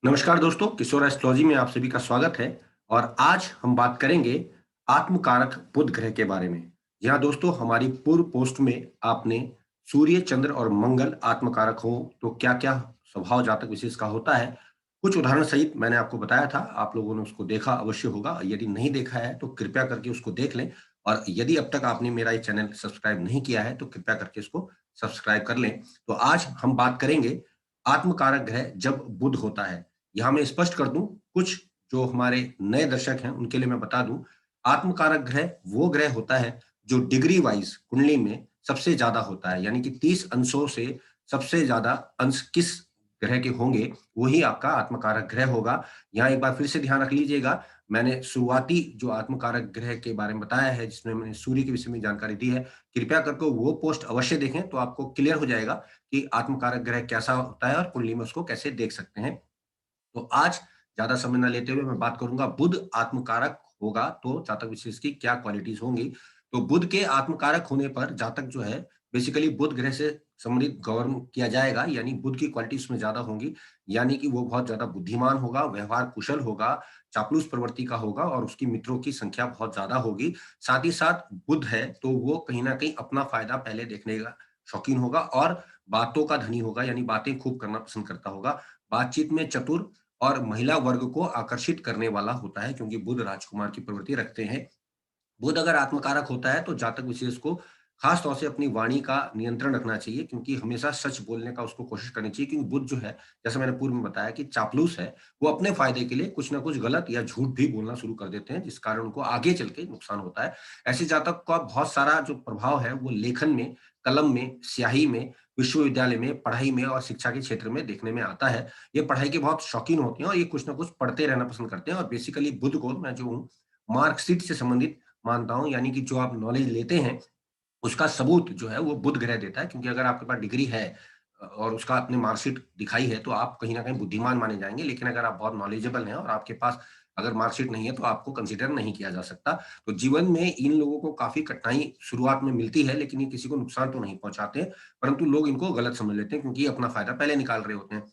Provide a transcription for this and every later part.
नमस्कार दोस्तों, किशोर एस्ट्रोलॉजी में आप सभी का स्वागत है। और आज हम बात करेंगे आत्मकारक बुध ग्रह के बारे में। जी हाँ दोस्तों, हमारी पूर्व पोस्ट में आपने सूर्य, चंद्र और मंगल आत्मकारक हो तो क्या-क्या स्वभाव जातक विशेष का होता है, कुछ उदाहरण सहित मैंने आपको बताया था। आप लोगों ने उसको देखा अवश्य होगा। यदि नहीं देखा है तो कृपया करके उसको देख लें। और यदि अब तक आपने मेरा ये चैनल सब्सक्राइब नहीं किया है तो कृपया करके इसको सब्सक्राइब कर लें। तो आज हम बात करेंगे आत्मकारक ग्रह जब बुध होता है। यहाँ मैं स्पष्ट कर दूं, कुछ जो हमारे नए दर्शक हैं उनके लिए मैं बता दूं, आत्मकारक ग्रह वो ग्रह होता है जो डिग्री वाइज कुंडली में सबसे ज्यादा होता है। यानी कि 30 अंशों से सबसे ज्यादा अंश किस ग्रह के होंगे वही आपका आत्मकारक ग्रह होगा। यहाँ एक बार फिर से ध्यान रख लीजिएगा, मैंने शुरुआती जो आत्मकारक ग्रह के बारे में बताया है जिसमें मैंने सूर्य के विषय में जानकारी दी है, कृपया करके वो पोस्ट अवश्य देखें तो आपको क्लियर हो जाएगा कि आत्मकारक ग्रह कैसा होता है और कुंडली में उसको कैसे देख सकते हैं। तो आज ज्यादा समय ना लेते हुए मैं बात करूंगा बुध आत्मकारक होगा तो जातक विशेष की क्या क्वालिटीज होंगी। तो बुध के आत्मकारक होने पर जातक जो है बेसिकली बुध ग्रह से संबंधित गवर्न किया जाएगा, यानी बुध की क्वालिटी उसमें ज्यादा होंगी। यानी कि वो बहुत ज्यादा बुद्धिमान होगा, व्यवहार कुशल होगा, चापलूस प्रवृत्ति का होगा और उसकी मित्रों की संख्या बहुत ज्यादा होगी। साथ ही साथ बुध है तो वो कहीं ना कहीं अपना फायदा पहले देखने का शौकीन होगा और बातों का धनी होगा, यानी बातें खूब करना पसंद करता होगा। बातचीत में चतुर और महिला वर्ग को आकर्षित करने वाला होता है, क्योंकि बुध राजकुमार की प्रवृत्ति रखते हैं। बुध अगर आत्मकारक होता है तो जातक विशेष को खास तौर से अपनी वाणी का नियंत्रण रखना चाहिए, क्योंकि हमेशा सच बोलने का उसको कोशिश करनी चाहिए। क्योंकि बुध जो है, जैसा मैंने पूर्व में बताया कि चापलूस है, वो अपने फायदे के लिए कुछ ना कुछ गलत या झूठ भी बोलना शुरू कर देते हैं, जिस कारण उनको आगे चल के नुकसान होता है। ऐसे जातक का बहुत सारा जो प्रभाव है वो लेखन में, कलम में, स्याही में, विश्वविद्यालय में, पढ़ाई में और शिक्षा के क्षेत्र में देखने में आता है। ये पढ़ाई के बहुत शौकीन होते हैं और ये कुछ ना कुछ पढ़ते रहना पसंद करते हैं। और बेसिकली बुध को मैं जो हूँ मार्कशीट से संबंधित मानता हूँ, यानी कि जो आप नॉलेज लेते हैं उसका सबूत जो है वो बुध ग्रह देता है। क्योंकि अगर आपके पास डिग्री है और उसका आपने मार्कशीट दिखाई है तो आप कहीं न कहीं बुद्धिमान माने जाएँगे। लेकिन अगर आप बहुत नॉलेजेबल हैं और आपके पास अगर मार्कशीट नहीं है तो आपको कंसीडर नहीं किया जा सकता। तो जीवन में इन लोगों को काफ़ी कठिनाई शुरुआत में मिलती है, लेकिन ये किसी को नुकसान तो नहीं पहुँचाते, परंतु लोग इनको गलत समझ लेते हैं क्योंकि ये अपना फ़ायदा पहले निकाल रहे होते हैं।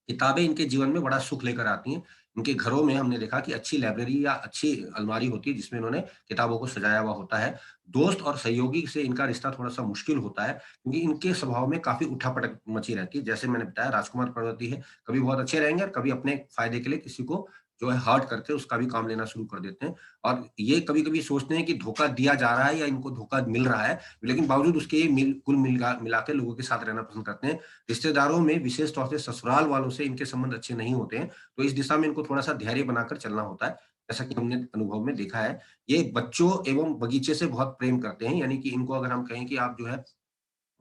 किताबें इनके जीवन में बड़ा सुख लेकर आती हैं। इनके घरों में हमने देखा कि अच्छी लाइब्रेरी या अच्छी अलमारी होती है जिसमें इन्होंने किताबों को सजाया हुआ होता है। दोस्त और सहयोगी से इनका रिश्ता थोड़ा-सा मुश्किल होता है, क्योंकि इनके स्वभाव में काफ़ी उठा-पटक मची रहती है। जैसे मैंने बताया राजकुमार प्रवृत्ति है, कभी बहुत अच्छे रहेंगे और कभी अपने फ़ायदे के लिए किसी को जो है हर्ट करके उसका भी काम लेना शुरू कर देते हैं। और ये कभी-कभी सोचते हैं कि धोखा दिया जा रहा है या इनको धोखा मिल रहा है, लेकिन बावजूद उसके ये कुल मिला के लोगों के साथ रहना पसंद करते हैं। रिश्तेदारों में विशेष तौर से ससुराल वालों से इनके संबंध अच्छे नहीं होते हैं, तो इस दिशा में इनको थोड़ा-सा धैर्य बनाकर चलना होता है, जैसा कि हमने अनुभव में देखा है। ये बच्चों एवं बगीचे से बहुत प्रेम करते हैं, यानी कि इनको अगर हम कहें कि आप जो है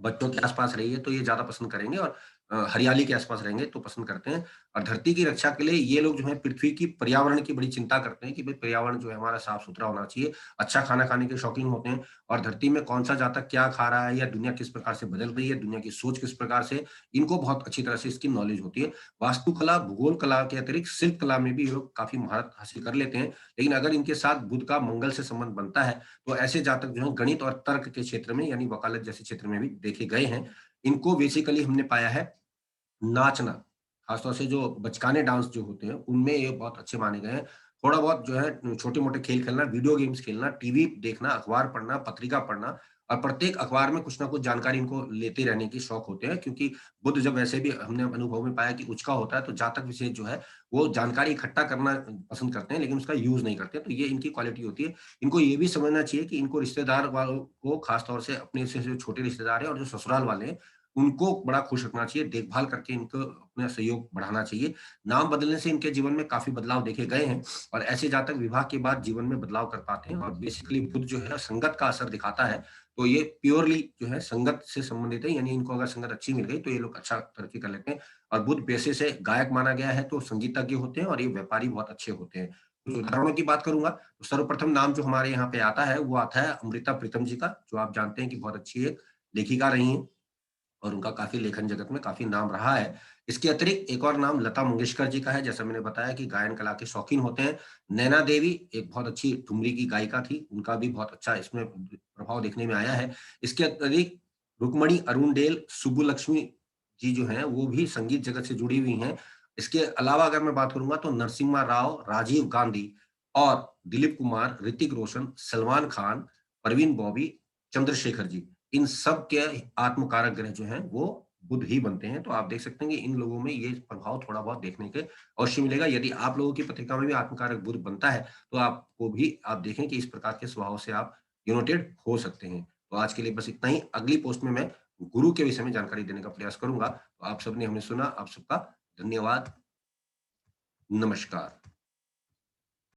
बच्चों के आस-पास रहिए तो ये ज़्यादा पसंद करेंगे और हरियाली के आस-पास रहेंगे तो पसंद करते हैं। और धरती की रक्षा के लिए ये लोग जो हैं पृथ्वी की पर्यावरण की बड़ी चिंता करते हैं कि भई पर्यावरण जो है हमारा साफ-सुथरा होना चाहिए। अच्छा खाना खाने के शौकीन होते हैं और धरती में कौन-सा जातक क्या खा रहा है या दुनिया किस प्रकार से बदल रही है, दुनिया की सोच किस प्रकार से, इनको बहुत अच्छी तरह से इसकी नॉलेज होती है। वास्तुकला, भूगोल कला के अतिरिक्त शिल्प कला में भी ये लोग काफ़ी महारत हासिल कर लेते हैं। लेकिन अगर इनके साथ बुध का मंगल से संबंध बनता है तो ऐसे जातक जो हैं गणित और तर्क के क्षेत्र में, यानी वकालत जैसे क्षेत्र में भी देखे गए हैं। इनको बेसिकली हमने पाया है नाचना, खासतौर से जो बचकाने डांस जो होते हैं, उनमें ये बहुत अच्छे माने गए हैं। थोड़ा बहुत जो है छोटे-मोटे खेल खेलना, वीडियो गेम्स खेलना, टीवी देखना, अखबार पढ़ना, पत्रिका पढ़ना और प्रत्येक अखबार में कुछ ना कुछ जानकारी इनको लेते रहने की शौक होते हैं, क्योंकि बुध जब वैसे भी हमने अनुभव में पाया कि उचका होता है, तो जातक विशेष जो है, वो जानकारी इकट्ठा करना पसंद करते हैं, लेकिन उसका यूज़ नहीं करते। तो ये इनकी क्वालिटी होती है। इनको ये भी समझना चाहिए कि इनको रिश्तेदार वालों को खास तौर से अपने से जो छोटे रिश्तेदार हैं और जो ससुराल वाले हैं, उनको बड़ा खुश रखना चाहिए, देखभाल करके इनको अपना सहयोग बढ़ाना चाहिए। नाम बदलने से इनके जीवन में काफ़ी बदलाव देखे गए हैं और ऐसे जातक विवाह के बाद जीवन में बदलाव कर पाते हैं। और बेसिकली बुध जो है संगत का असर दिखाता है, तो ये प्योरली जो है संगत से संबंधित है, यानी इनको अगर संगत अच्छी मिल गई तो ये लोग अच्छा तरक्की कर लेते हैं। और बुध पेशे से गायक माना गया है तो संगीतज्ञ होते हैं और ये व्यापारी बहुत अच्छे होते हैं। कुछ उदाहरणों की बात करूँगा तो सर्वप्रथम नाम जो हमारे यहाँ पे आता है वो आता है अमृता प्रीतम जी का, जो आप जानते हैं कि बहुत अच्छी एक लेखिका रही हैं। और उनका काफ़ी लेखन जगत में काफ़ी नाम रहा है। इसके अतिरिक्त एक और नाम लता मंगेशकर जी का है, जैसा मैंने बताया कि गायन कला के शौकीन होते हैं। नैना देवी एक बहुत अच्छी ठुमरी की गायिका थी, उनका भी बहुत अच्छा इसमें प्रभाव देखने में आया है। इसके अतिरिक्त रुक्मणी अरुणडेल, सुब्बुलक्ष्मी जी जो हैं, वो भी संगीत जगत से जुड़ी हुई हैं। इसके अलावा अगर मैं बात करूँगा तो नरसिम्हा राव, राजीव गांधी और दिलीप कुमार, ऋतिक रोशन, सलमान खान, परवीन बॉबी, चंद्रशेखर जी, इन सब के आत्मकारक ग्रह जो हैं वो बुध ही बनते हैं। तो आप देख सकते हैं कि इन लोगों में ये प्रभाव थोड़ा बहुत देखने के अवश्य मिलेगा। यदि आप लोगों की पत्रिका में भी आत्मकारक बुध बनता है, तो आपको भी आप देखें कि इस प्रकार के स्वभाव से आप डिनोटेड हो सकते हैं। तो आज के लिए बस इतना ही। अगली पोस्ट में मैं गुरु के विषय में जानकारी देने का प्रयास करूँगा। तो आप सबने हमें सुना, आप सबका धन्यवाद। नमस्कार।